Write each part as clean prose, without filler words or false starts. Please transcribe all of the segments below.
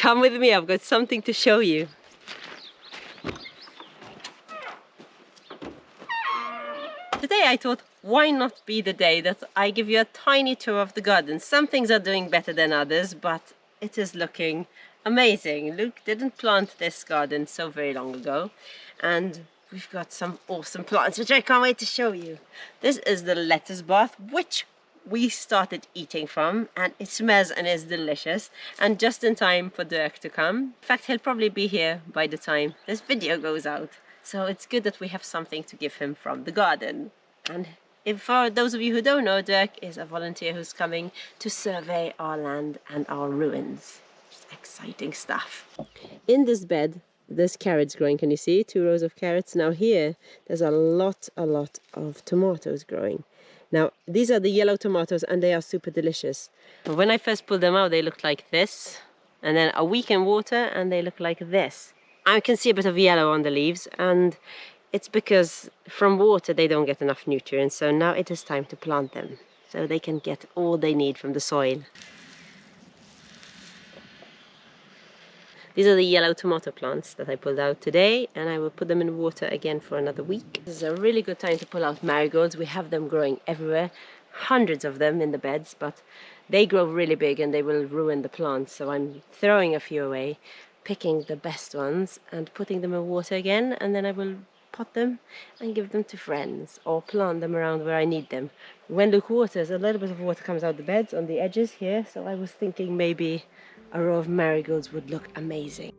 Come with me, I've got something to show you. Today I thought, why not be the day that I give you a tiny tour of the garden. Some things are doing better than others, but it is looking amazing. Luke didn't plant this garden so very long ago, and we've got some awesome plants which I can't wait to show you. This is the lettuce bath, which we started eating from, and it smells and is delicious, and just in time for Dirk to come. In fact, he'll probably be here by the time this video goes out, so it's good that we have something to give him from the garden. And if for those of you who don't know, Dirk is a volunteer who's coming to survey our land and our ruins. Just exciting stuff. In this bed there's carrots growing, can you see? 2 rows of carrots. Now here there's a lot of tomatoes growing. Now these are the yellow tomatoes and they are super delicious. When I first pulled them out they looked like this, and then a week in water and they look like this. I can see a bit of yellow on the leaves, and it's because from water they don't get enough nutrients, so now it is time to plant them so they can get all they need from the soil. These are the yellow tomato plants that I pulled out today, and I will put them in water again for another week. This is a really good time to pull out marigolds. We have them growing everywhere, hundreds of them in the beds, but they grow really big and they will ruin the plants, so I'm throwing a few away, picking the best ones and putting them in water again, and then I will pot them and give them to friends or plant them around where I need them. When Luke waters, a little bit of water comes out the beds on the edges here, so I was thinking maybe a row of marigolds would look amazing.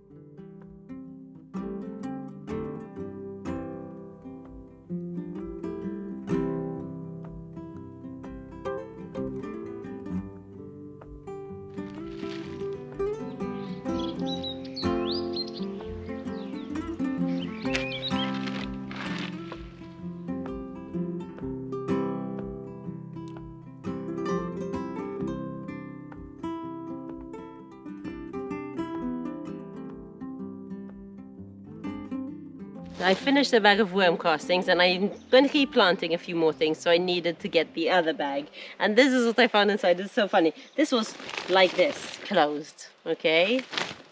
I finished the bag of worm castings and I'm going to keep planting a few more things, so I needed to get the other bag. And this is what I found inside. It's so funny. This was like this, closed, okay?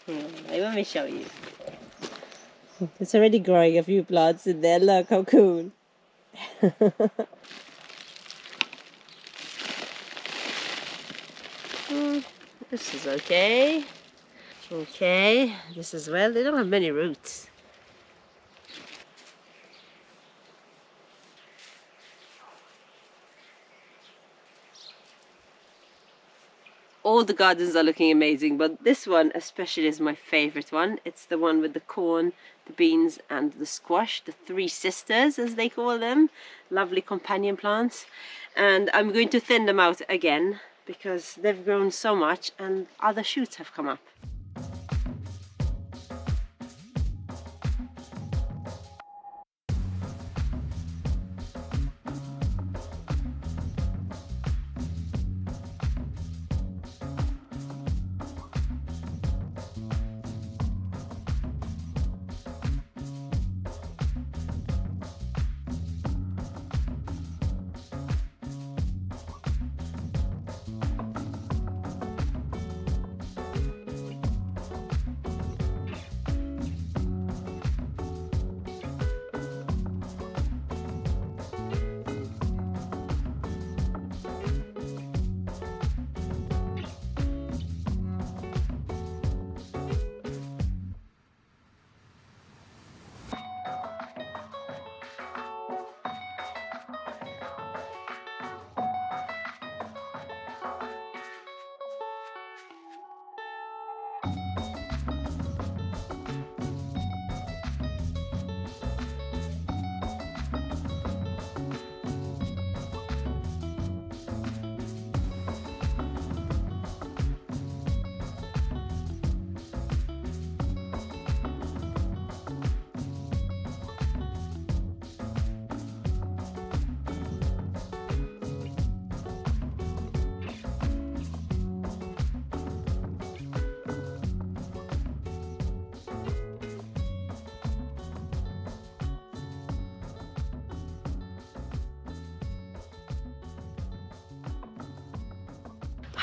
Let me show you. It's already growing a few plants in there. Look how cool. This is okay. Okay, this as well. They don't have many roots. All the gardens are looking amazing, but this one especially is my favorite one. It's the one with the corn, the beans and the squash, the 3 sisters as they call them. Lovely companion plants. And I'm going to thin them out again because they've grown so much and other shoots have come up.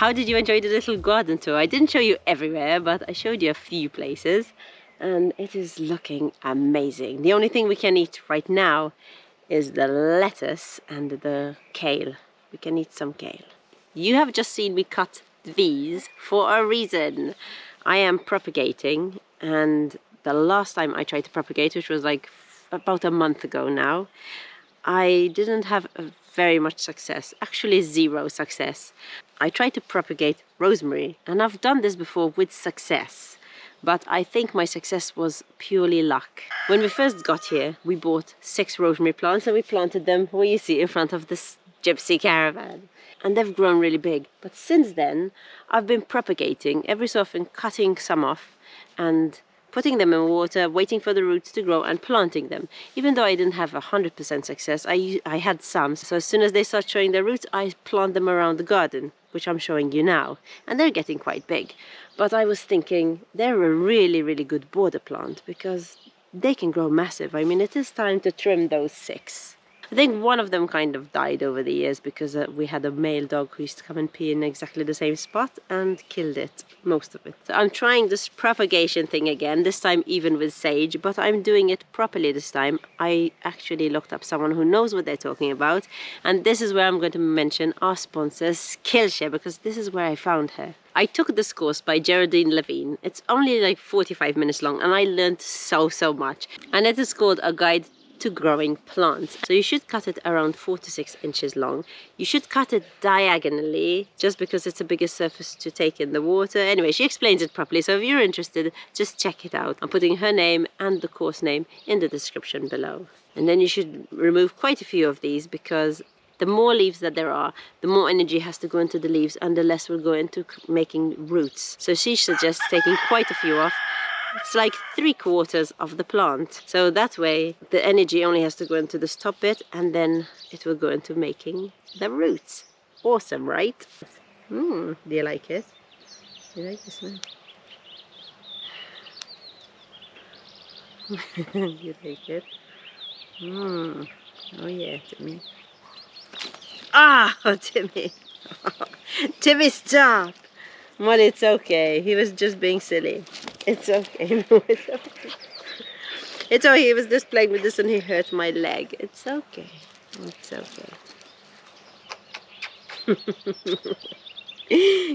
How did you enjoy the little garden tour? I didn't show you everywhere, but I showed you a few places, and it is looking amazing. The only thing we can eat right now is the lettuce and the kale. We can eat some kale. You have just seen me cut these for a reason. I am propagating, and the last time I tried to propagate, which was like about a month ago now, I didn't have very much success, actually 0 success. I tried to propagate rosemary, and I've done this before with success, but I think my success was purely luck. When we first got here, we bought 6 rosemary plants and we planted them where you see in front of this gypsy caravan. And they've grown really big. But since then, I've been propagating, every so often cutting some off and putting them in water, waiting for the roots to grow and planting them. Even though I didn't have 100% success, I had some. So as soon as they start showing their roots, I plant them around the garden, which I'm showing you now. And they're getting quite big. But I was thinking they're a really, really good border plant because they can grow massive. I mean, it is time to trim those 6. I think one of them kind of died over the years because we had a male dog who used to come and pee in exactly the same spot and killed it, most of it. So I'm trying this propagation thing again, this time even with sage, but I'm doing it properly this time. I actually looked up someone who knows what they're talking about, and this is where I'm going to mention our sponsor Skillshare, because this is where I found her. I took this course by Geraldine Levine. It's only like 45 minutes long and I learned so much. And it is called A Guide to Growing Plants. So you should cut it around 4 to 6 inches long. You should cut it diagonally just because it's a bigger surface to take in the water. Anyway, she explains it properly, so if you're interested, just check it out. I'm putting her name and the course name in the description below. And then you should remove quite a few of these because the more leaves that there are, the more energy has to go into the leaves and the less will go into making roots. So she suggests taking quite a few off. It's like 3/4 of the plant. So that way the energy only has to go into this top bit and then it will go into making the roots. Awesome, right? Do you like it? Do you like this one? You like it? Oh yeah, Timmy. Ah, Timmy. Timmy, stop. Well, it's okay. He was just being silly. It's okay. No, it's okay. It's okay. He was just playing with this and he hurt my leg. It's okay. It's okay.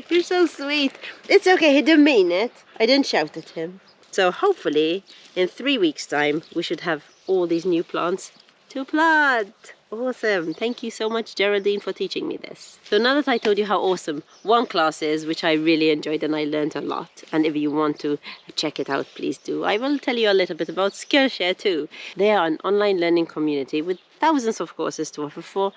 You're so sweet. It's okay. He didn't mean it. I didn't shout at him. So hopefully in 3 weeks' time we should have all these new plants to plant. Awesome. Thank you so much, Geraldine, for teaching me this. So now that I told you how awesome one class is, which I really enjoyed and I learned a lot, and if you want to check it out, please do. I will tell you a little bit about Skillshare too. They are an online learning community with thousands of courses to offer for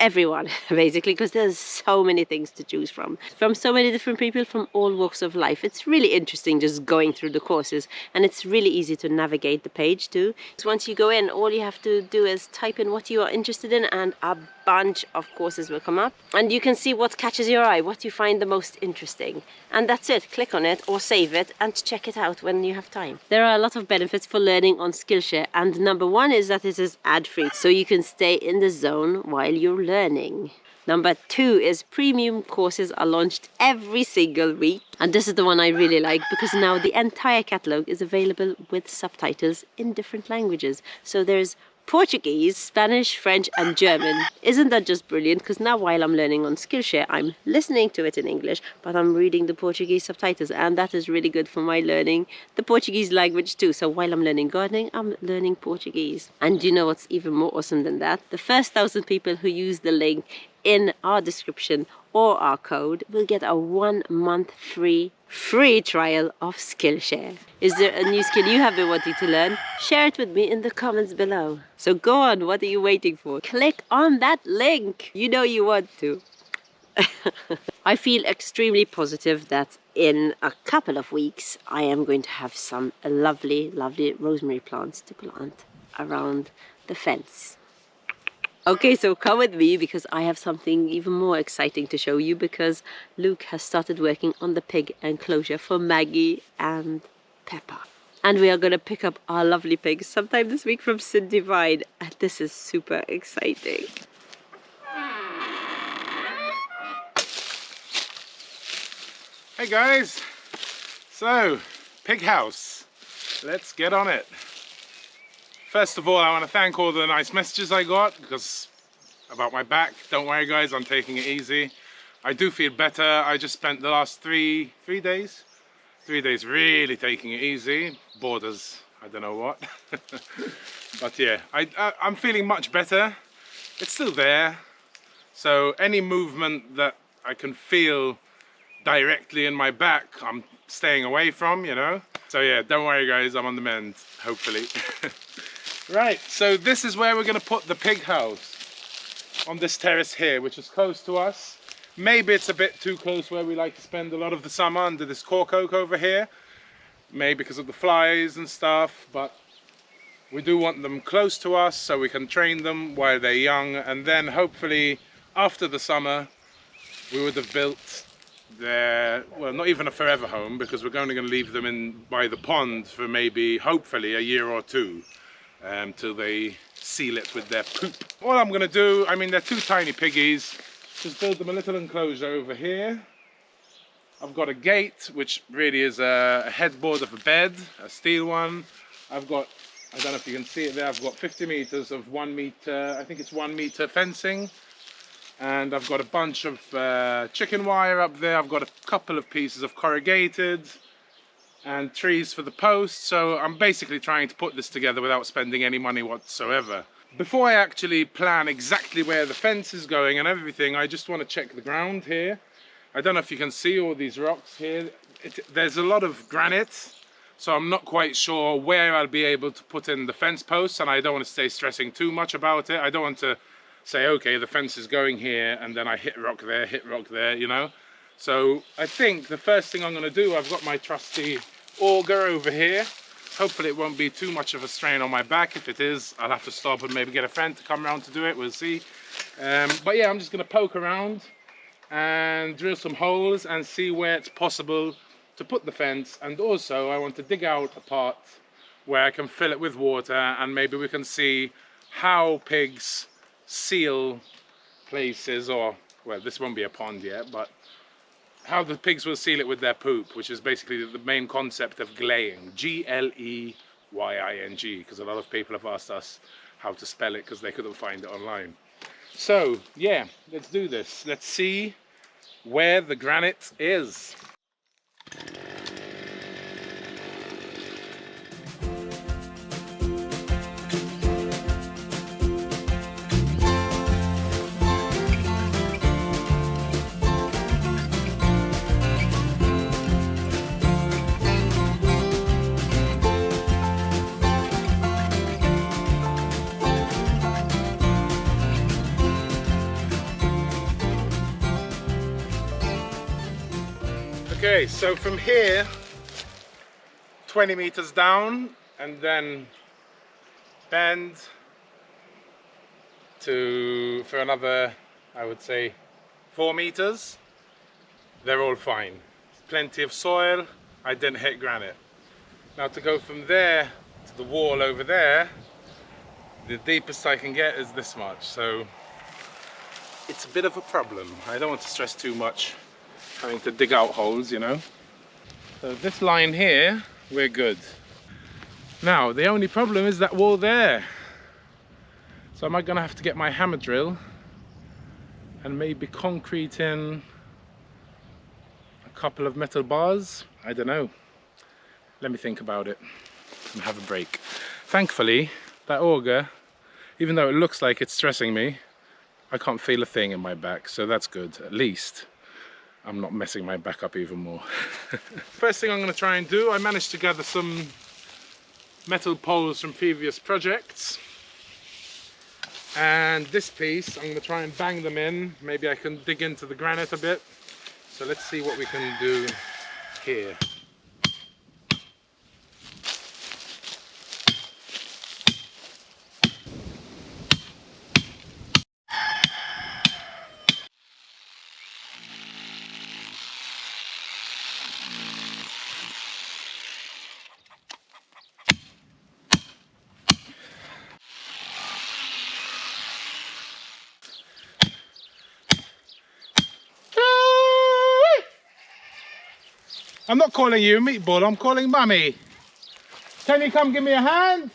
everyone, basically, because there's so many things to choose from so many different people from all walks of life. It's really interesting just going through the courses, and it's really easy to navigate the page too. So once you go in, all you have to do is type in what you are interested in and a bunch of courses will come up and you can see what catches your eye, what you find the most interesting, and that's it. Click on it or save it and check it out when you have time. There are a lot of benefits for learning on Skillshare, and number one is that it is ad-free, so you can stay in the zone while you're learning. Number 2 is premium courses are launched every single week, and this is the one I really like because now the entire catalogue is available with subtitles in different languages. So there's Portuguese, Spanish, French and German. Isn't that just brilliant? Because now while I'm learning on Skillshare, I'm listening to it in English, but I'm reading the Portuguese subtitles, and that is really good for my learning the Portuguese language too. So while I'm learning gardening, I'm learning Portuguese. And you know what's even more awesome than that? The first 1,000 people who use the link in our description or our code will get a 1 month free trial of Skillshare. Is there a new skill you have been wanting to learn? Share it with me in the comments below. So go on, what are you waiting for? Click on that link. You know you want to. I feel extremely positive that in a couple of weeks I am going to have some lovely rosemary plants to plant around the fence. Okay, so come with me because I have something even more exciting to show you, because Luke has started working on the pig enclosure for Maggie and Peppa. And we are going to pick up our lovely pigs sometime this week from St. Divine, and this is super exciting. Hey guys, so pig house, let's get on it. First of all, I want to thank all the nice messages I got about my back. Don't worry guys, I'm taking it easy. I do feel better. I just spent the last three days really taking it easy. Borders, I don't know what. But yeah, I'm feeling much better. It's still there. So any movement that I can feel directly in my back, I'm staying away from, you know. So yeah, don't worry guys, I'm on the mend, hopefully. Right, so this is where we're gonna put the pig house, on this terrace here, which is close to us. Maybe it's a bit too close where we like to spend a lot of the summer, under this cork oak over here. Maybe because of the flies and stuff, but we do want them close to us so we can train them while they're young, and then hopefully after the summer we would have built their, well, not even a forever home, because we're only going to leave them in by the pond for maybe, hopefully, a year or two, till they seal it with their poop. All I'm going to do, I mean, they're two tiny piggies, just build them a little enclosure over here. I've got a gate, which really is a headboard of a bed, a steel one. I've got, I don't know if you can see it there, I've got 50 meters of 1 meter, I think it's 1 meter fencing. And I've got a bunch of chicken wire up there. I've got a couple of pieces of corrugated and trees for the posts. So I'm basically trying to put this together without spending any money whatsoever. Before I actually plan exactly where the fence is going and everything, I just want to check the ground here. I don't know if you can see all these rocks here. There's a lot of granite, so I'm not quite sure where I'll be able to put in the fence posts, and I don't want to stay stressing too much about it. I don't want to say, okay, the fence is going here, and then I hit rock there, you know. So I think the first thing I'm going to do, I've got my trusty auger over here. Hopefully it won't be too much of a strain on my back. If it is, I'll have to stop and maybe get a friend to come around to do it. We'll see. But yeah, I'm just going to poke around and drill some holes and see where it's possible to put the fence. And also I want to dig out a part where I can fill it with water, and maybe we can see how pigs seal places, or, well, this won't be a pond yet, but how the pigs will seal it with their poop, which is basically the main concept of glaying, G-L-E-Y-I-N-G, because a lot of people have asked us how to spell it because they couldn't find it online. So yeah, let's do this. Let's see where the granite is. Okay, so from here, 20 meters down, and then bend for another, I would say, 4 meters. They're all fine. Plenty of soil. I didn't hit granite. Now to go from there to the wall over there, the deepest I can get is this much. So it's a bit of a problem. I don't want to stress too much having to dig out holes, you know. So this line here, we're good. Now the only problem is that wall there. So am I gonna have to get my hammer drill and maybe concrete in a couple of metal bars? I don't know. Let me think about it and have a break. Thankfully, that auger, even though it looks like it's stressing me, I can't feel a thing in my back, so that's good. At least I'm not messing my back up even more. First thing I'm going to try and do, I managed to gather some metal poles from previous projects, and this piece I'm going to try and bang them in. Maybe I can dig into the granite a bit. So let's see what we can do here. I'm not calling you Meatball, I'm calling Mummy. Can you come give me a hand?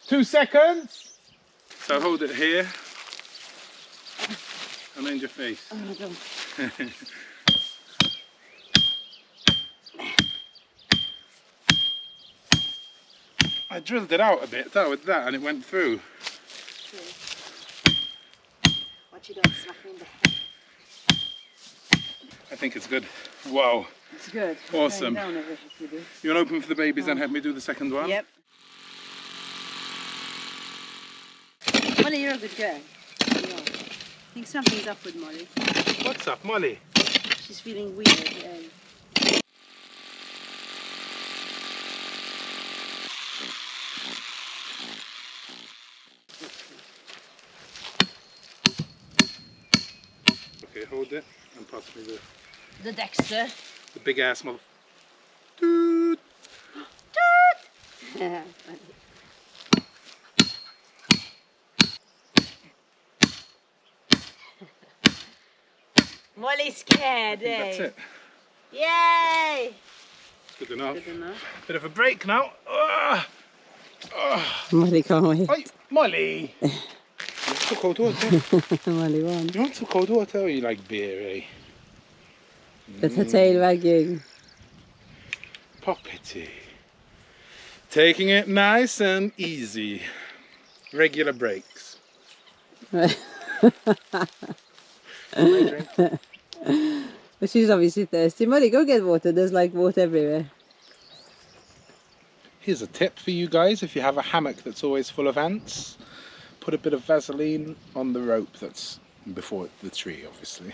2 seconds. So hold it here. And then your face. Oh, don't. I drilled it out a bit though with that and it went through. Watch you don't smack me in the head. I think it's good. Wow. It's good. Awesome. Down over if you do. You want to open for the babies and help me do the second one? Yep. Molly, you're a good girl. You are. I think something's up with Molly. What's up, Molly? She's feeling weird. Okay, hold it and pass me The Dexter. the big ass mother. Toot. Yeah. Molly's scared, eh? That's it. Yay! Good enough. Good enough. Bit of a break now. Molly can't wait. Oi, Molly! You want some cold water? Molly won. You want some cold water or you like beer, eh? With her tail wagging. Poppity. Taking it nice and easy. Regular breaks. But she's obviously thirsty. Molly, go get water. There's like water everywhere. Here's a tip for you guys. If you have a hammock that's always full of ants, put a bit of Vaseline on the rope that's before the tree, obviously.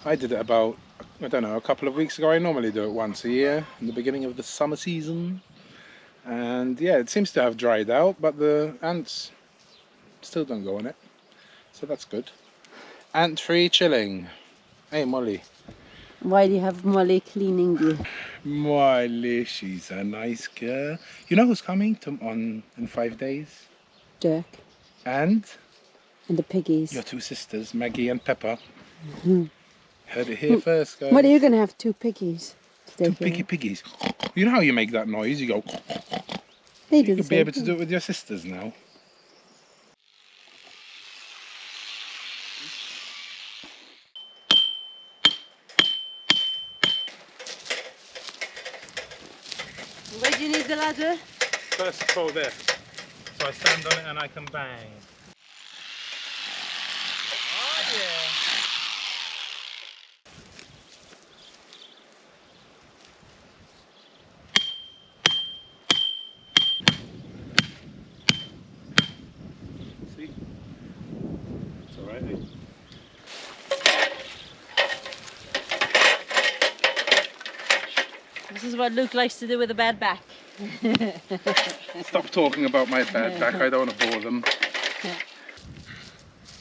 I did it about, I don't know, a couple of weeks ago. I normally do it once a year in the beginning of the summer season. And yeah, it seems to have dried out, but the ants still don't go on it. So that's good. Ant-free chilling. Hey, Molly. Why do you have Molly cleaning you? Molly, she's a nice girl. You know who's coming in 5 days? Dirk. And And the piggies. your 2 sisters, Maggie and Peppa. Heard it here first, guys. What are you going to have 2 piggies? 2 piggies. You know how you make that noise? You go. They do You'll the be same able to thing. do it with your sisters now. Where do you need the ladder? First for this. So I stand on it and I can bang. Oh yeah. See? It's alright. This is what Luke likes to do with a bad back. Stop talking about my bad back. I don't want to bore them.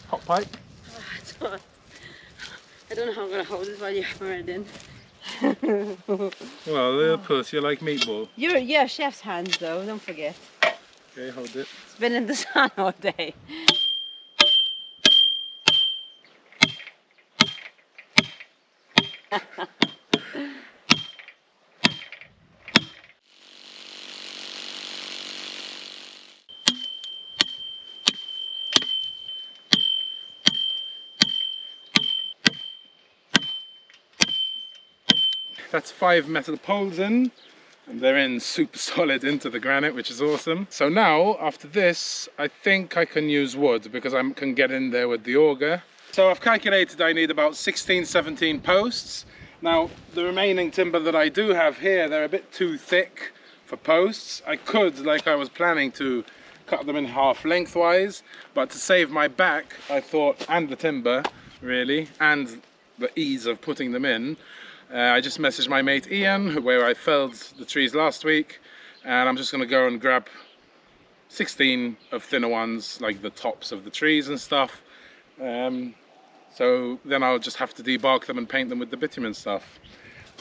Hot pipe. Oh, it's hot. I don't know how I'm going to hold it while you hammer it in. Well, little puss, you like meatball. You're chef's hands though, don't forget. Okay, hold it. It's been in the sun all day. That's 5 metal poles in, and they're in super solid into the granite, which is awesome. So now, after this, I think I can use wood because I can get in there with the auger. So I've calculated I need about 16, 17 posts. Now, the remaining timber that I do have here, they're a bit too thick for posts. I could, like I was planning to, cut them in half lengthwise, but to save my back, I thought, and the timber, really, and the ease of putting them in, I just messaged my mate Ian, where I felled the trees last week, and I'm just going to go and grab 16 of thinner ones, like the tops of the trees and stuff. So then I'll just have to debark them and paint them with the bitumen stuff.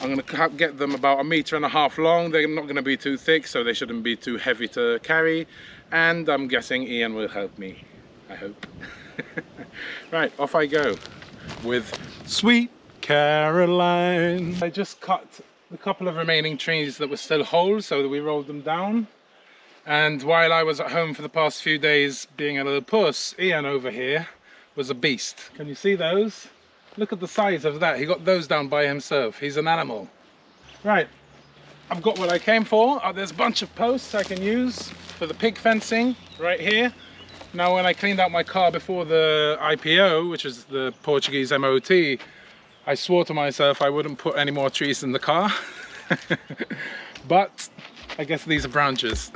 I'm going to get them about 1.5 meters long. They're not going to be too thick, so they shouldn't be too heavy to carry. And I'm guessing Ian will help me, I hope. Right, off I go with Sweet Caroline. I just cut the couple of remaining trees that were still whole, so that we rolled them down. And while I was at home for the past few days being a little puss, Ian over here was a beast. Can you see those? Look at the size of that. He got those down by himself. He's an animal. Right, I've got what I came for. There's a bunch of posts I can use for the pig fencing right here. Now, when I cleaned out my car before the IPO, which is the Portuguese MOT, I swore to myself I wouldn't put any more trees in the car. But I guess these are branches.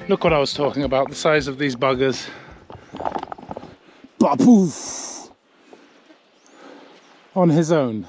Look what I was talking about, the size of these buggers. Ba-poof! On his own.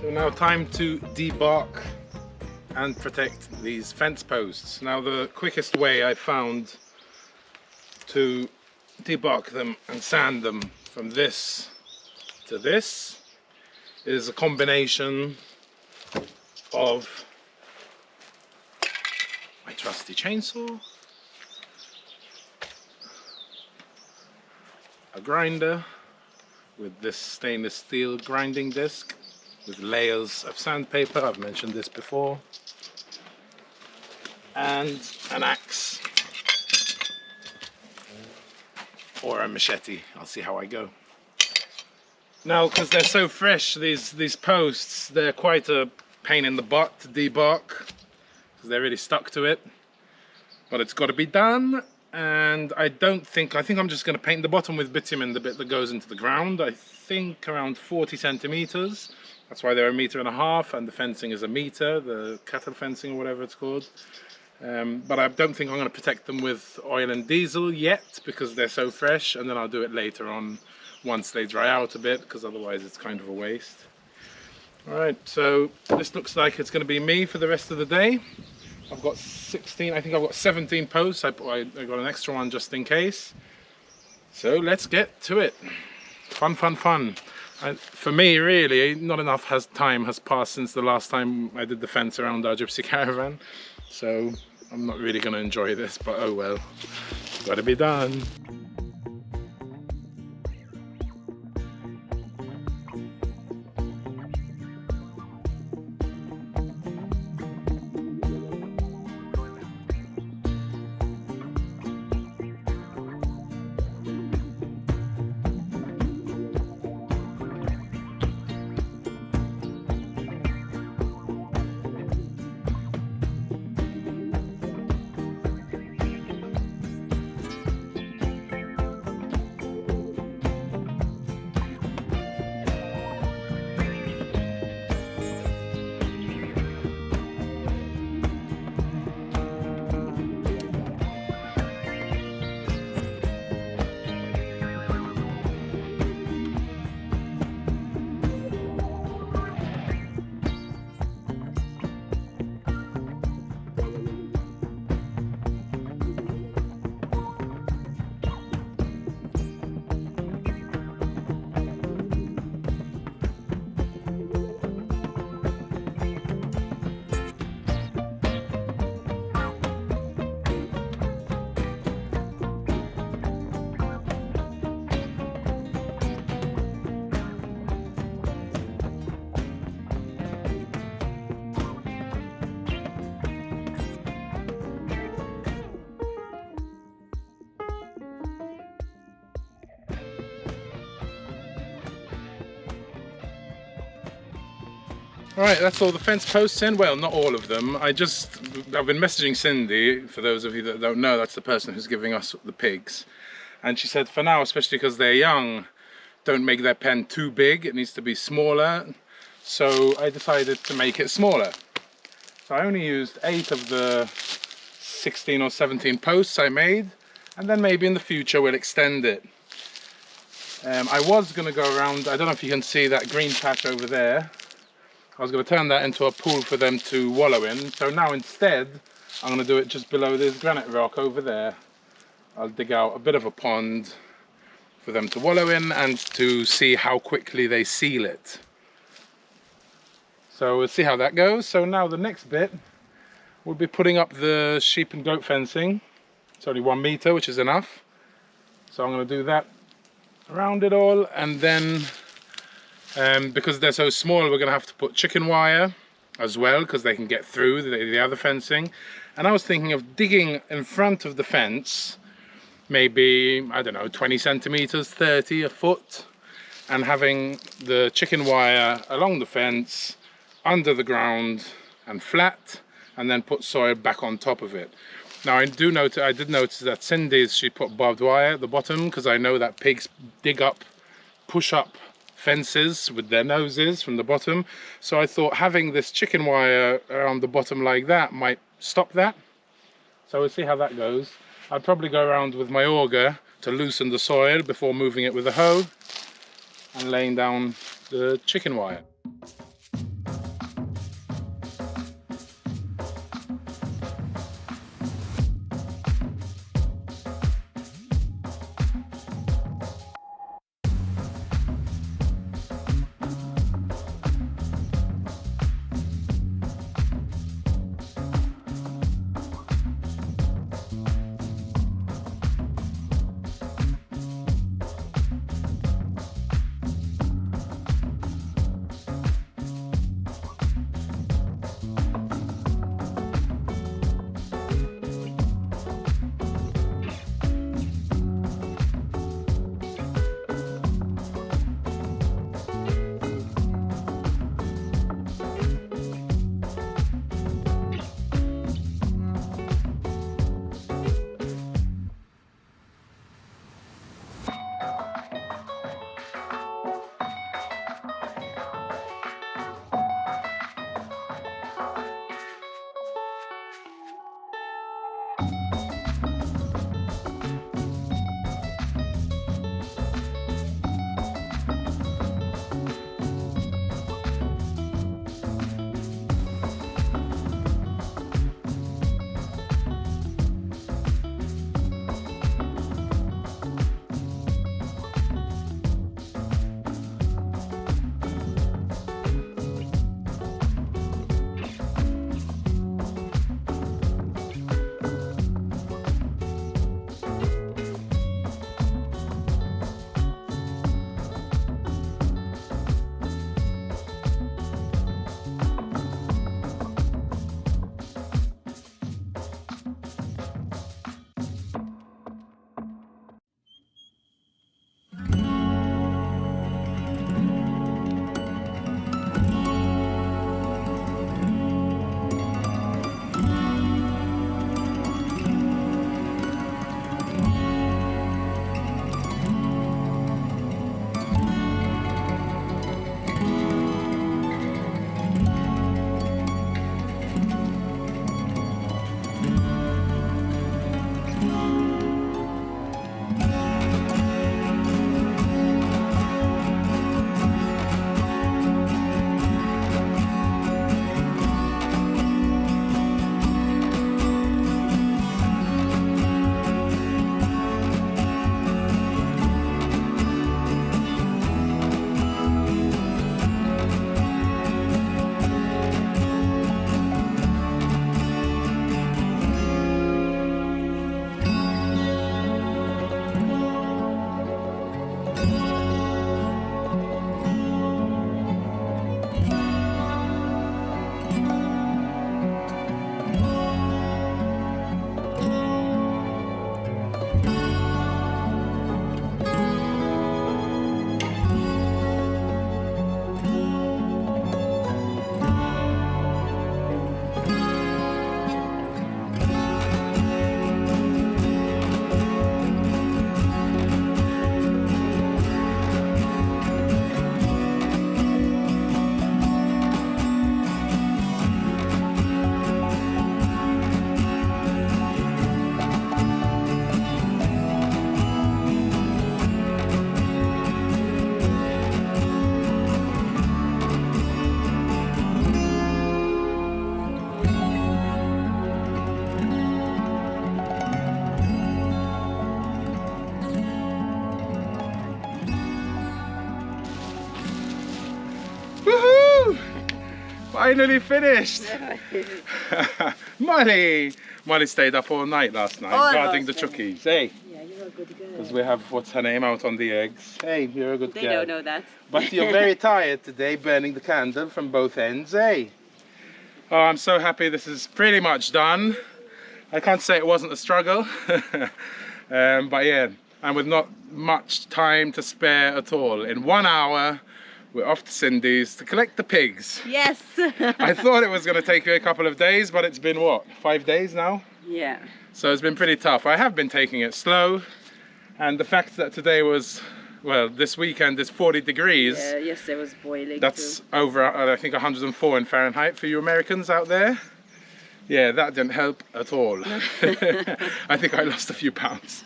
So now time to debark and protect these fence posts. Now the quickest way I found to debark them and sand them from this to this is a combination of my trusty chainsaw, a grinder with this stainless steel grinding disc with layers of sandpaper, I've mentioned this before, and an axe or a machete. I'll see how I go. Now, because they're so fresh, these posts, they're quite a pain in the butt to debark because they're really stuck to it, but it's got to be done. And I think I'm just going to paint the bottom with bitumen, the bit that goes into the ground. I think around 40 centimeters. That's why they're 1.5 meters, and the fencing is 1 meter, the cattle fencing or whatever it's called. But I don't think I'm going to protect them with oil and diesel yet because they're so fresh, and then I'll do it later on once they dry out a bit, because otherwise it's kind of a waste. Alright, so this looks like it's going to be me for the rest of the day. I've got 16, I think I've got 17 posts. I got an extra one just in case. So let's get to it. Fun, fun, fun. For me, really, not enough time has passed since the last time I did the fence around our gypsy caravan. So I'm not really going to enjoy this, but oh well. Got to be done. Alright, that's all the fence posts in. Well, not all of them. I've been messaging Cindy, for those of you that don't know, that's the person who's giving us the pigs. And she said for now, especially because they're young, don't make their pen too big, it needs to be smaller. So I decided to make it smaller. So I only used 8 of the 16 or 17 posts I made, and then maybe in the future we'll extend it. I was going to go around, I don't know if you can see that green patch over there. I was going to turn that into a pool for them to wallow in. So now instead, I'm going to do it just below this granite rock over there. I'll dig out a bit of a pond for them to wallow in and to see how quickly they seal it. So we'll see how that goes. So now the next bit, we'll be putting up the sheep and goat fencing. It's only 1 meter, which is enough. So I'm going to do that around it all, and then because they're so small, we're going to have to put chicken wire as well, because they can get through the other fencing. And I was thinking of digging in front of the fence, maybe, I don't know, 20 centimeters, 30, a foot, and having the chicken wire along the fence, under the ground and flat, and then put soil back on top of it. Now I did notice that Cindy's, she put barbed wire at the bottom, because I know that pigs dig up, push up fences with their noses from the bottom. So I thought having this chicken wire around the bottom like that might stop that. So we'll see how that goes. I'd probably go around with my auger to loosen the soil before moving it with a hoe and laying down the chicken wire. finally finished. Molly stayed up all night last night guarding the chookies. Hey. Yeah, you're a good girl. Because we have, what's her name, out on the eggs. Hey, you're a good girl. They don't know that. But you're very tired today, burning the candle from both ends, hey? Oh, I'm so happy this is pretty much done. I can't say it wasn't a struggle. But yeah, and with not much time to spare at all. In 1 hour, we're off to Cindy's to collect the pigs. Yes. I thought it was going to take me a couple of days, but it's been what, 5 days now? Yeah. So it's been pretty tough. I have been taking it slow, and the fact that today was, well, this weekend is 40 degrees. Yeah, yes, it was boiling. That's too. over, I think, 104 in Fahrenheit for you Americans out there. Yeah, that didn't help at all. I think I lost a few pounds.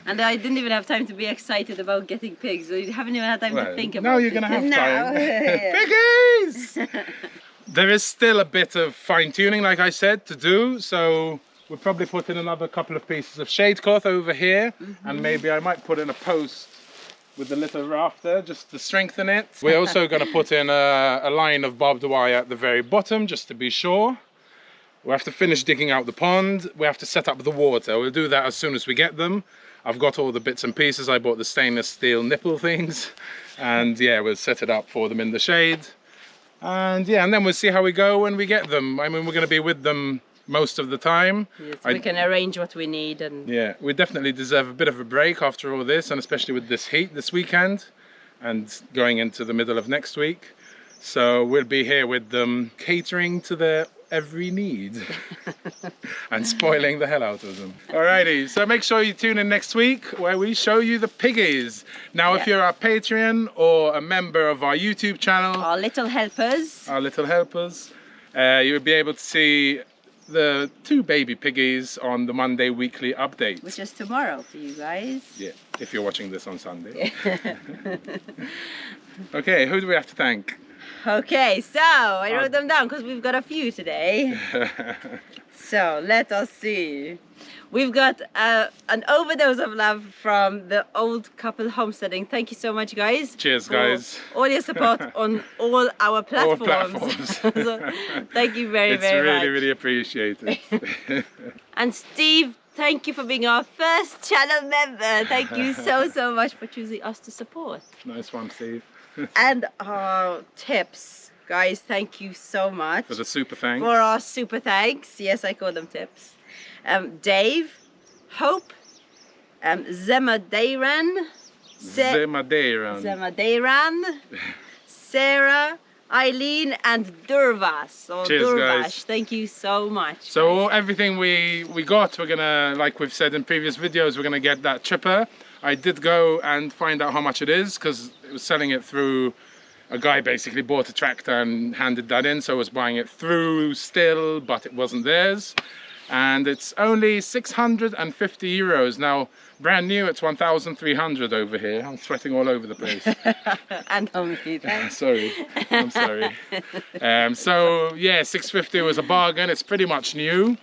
And I didn't even have time to be excited about getting pigs. So you haven't even had time to think about it. Now you're going to have time. Piggies! There is still a bit of fine-tuning, like I said, to do. So we'll probably put in another couple of pieces of shade cloth over here. And maybe I might put in a post with a little rafter just to strengthen it. We're also going to put in a line of barbed wire at the very bottom just to be sure. We have to finish digging out the pond. We have to set up the water. We'll do that as soon as we get them. I've got all the bits and pieces. I bought the stainless steel nipple things. And yeah, we'll set it up for them in the shade. And yeah, and then we'll see how we go when we get them. I mean, we're going to be with them most of the time. Yes, we can arrange what we need. And yeah, we definitely deserve a bit of a break after all this, and especially with this heat this weekend and going into the middle of next week. So we'll be here with them, catering to their every need and spoiling the hell out of them. Alrighty, so make sure you tune in next week where we show you the piggies. Now, if you're a Patreon or a member of our YouTube channel, our little helpers, you'll be able to see the 2 baby piggies on the Monday weekly update, which is tomorrow for you guys. Yeah, if you're watching this on Sunday. Okay, who do we have to thank? Okay, so I wrote them down because we've got a few today. So let us see. We've got an overdose of love from the old couple homesteading. Thank you so much, guys. Cheers, guys. All your support on all our platforms. All platforms. So, thank you very much. It's really appreciated. And Steve, thank you for being our first channel member. Thank you so much for choosing us to support. Nice one, Steve. And our tips, guys, thank you so much for the super thanks. For our super thanks. Yes, I call them tips. Dave, Hope, Zemadeiran, Sarah, Eileen, and Durvas. Cheers, Durvash. guys. Thank you so much. So everything we got, we're gonna, like we've said in previous videos, we're gonna get that chipper. I did go and find out how much it is because it was selling it through a guy. Basically bought a tractor and handed that in, so I was buying it through still, but it wasn't theirs. And it's only 650 euros. Now, brand new, it's 1,300 over here. I'm sweating all over the place. And only that. Sorry, I'm sorry. So yeah, 650 was a bargain. It's pretty much new.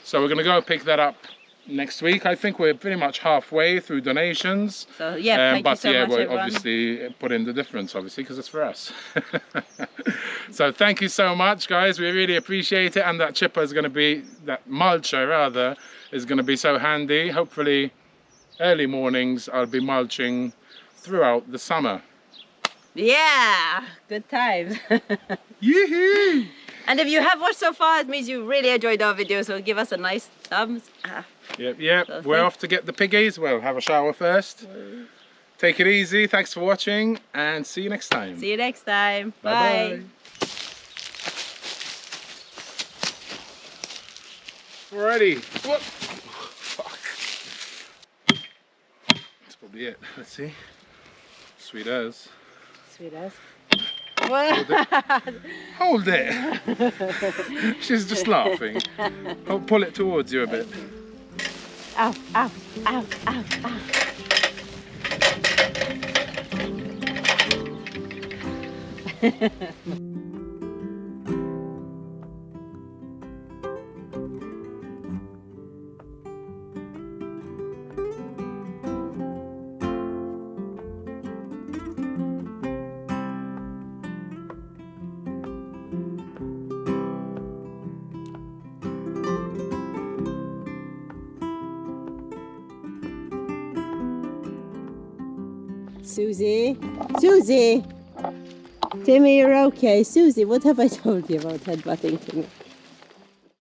So we're gonna go pick that up next week. I think we're pretty much halfway through donations. So yeah, thank you so much, we'll everyone. obviously put in the difference, obviously, because it's for us. So thank you so much, guys. We really appreciate it. And that chipper is going to be, that mulcher rather, is going to be so handy. Hopefully, early mornings I'll be mulching throughout the summer. Yeah, good times. Yee-hoo! And if you have watched so far, it means you really enjoyed our video, so give us a nice thumbs up. Yep. So we're off to get the piggies. We'll have a shower first. Take it easy. Thanks for watching, and see you next time. See you next time. Bye. Bye. Alrighty. Whoop. Fuck. That's probably it. Let's see. Sweet as. Sweet as. Hold it. She's just laughing. I'll pull it towards you a bit. Ow, ow, ow, ow, ow. Susie? Susie! Timmy, you're okay. Susie, what have I told you about headbutting Timmy?